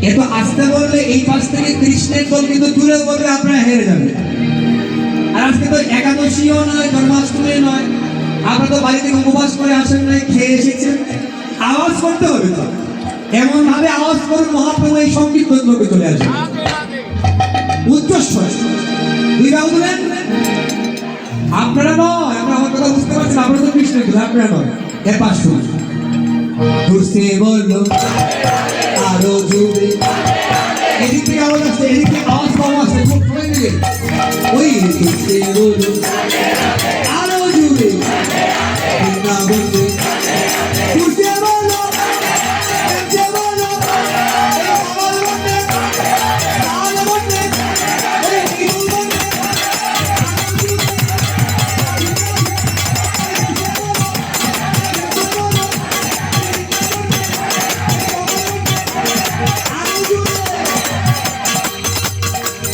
এত আস্তে বললে এই পাশ থেকে কৃষ্ণের দল কিন্তু দূরে বললে আপনারা হেরে যাবেন। আর আজকে তো একাদশীও নয়, জন্মাষ্টমী নয়, আপনারা তো বাড়ি থেকে উপবাস করে আসেন নাই, খেয়ে এসেছেন। আওয়াজ করতে হবে তো, এমন ভাবে আওয়াজ করুন মহাপ্রভু এই সংকীর্তন লোকে চলে আসবে উচ্চস্বর। দুই বাবু দিলেন আপনারা নয়, আমরা আমার কথা বুঝতে পারছেন, আপনারা তো কৃষ্ণ দিল, আপনারা নয়। এর পাশ শুনুন, ঘুরতে বললো আরো জুড়ে, এদিক থেকে আওয়াজ আসছে, এদিক থেকে আওয়াজ কম আসছে, খুব সবাই মিলে ওই ঘুরতে বললো আরো জুড়ে, বৃন্দাবনে ঘুরতে বললো, ঘুরতে বললো আমার বন্ধে, আমার বন্ধে, ওই হিন্দু বন্ধে,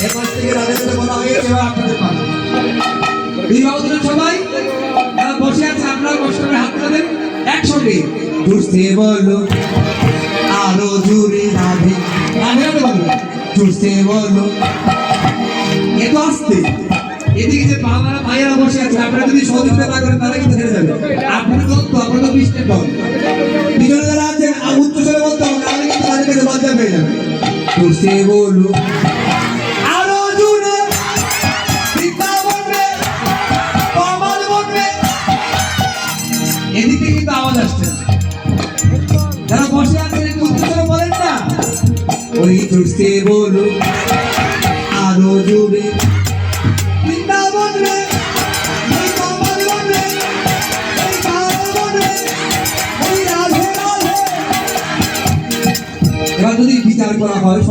এরপর থেকে রাজাদের বলা হয়ে গেছে, এবার আপনাদের পালা। বিবাহদিন সবাই যারা বসে আছে আপনারা কষ্ট করে হাত তুলে দেন একসঙ্গে। ঘুরতে বলো আরো জুড়ে রাধে, রাধে রাধে বলো, ঘুরতে বলো এত আসতে। এদিকে যে বাবারা ভাইয়েরা বসে আছে, আপনারা যদি সহযোগিতা না করেন তারা কিন্তু হেরে যাবে। আপনাদের দল তো, আপনারা তো বৃষ্টির দল, পিছনে যারা আছেন উচ্চস্বরে বলতে হবে, তাহলে কিন্তু তাদের কাছে লজ্জা পেয়ে যাবে। ঘুরতে বলো আরো জুড়ে, বৃন্দাবনে কমল বনে, এদিকে কিন্তু আওয়াজ আসছে। যারা বসে আছেন একটু উচ্চস্বরে বলেন না, ওই ঘুরতে বলো আরো জুড়ে, বৃন্দাবনে ওই কমল বনে, ওই কাল বনে, ওই রাধে রাধে। এবার যদি বিচার করা হয়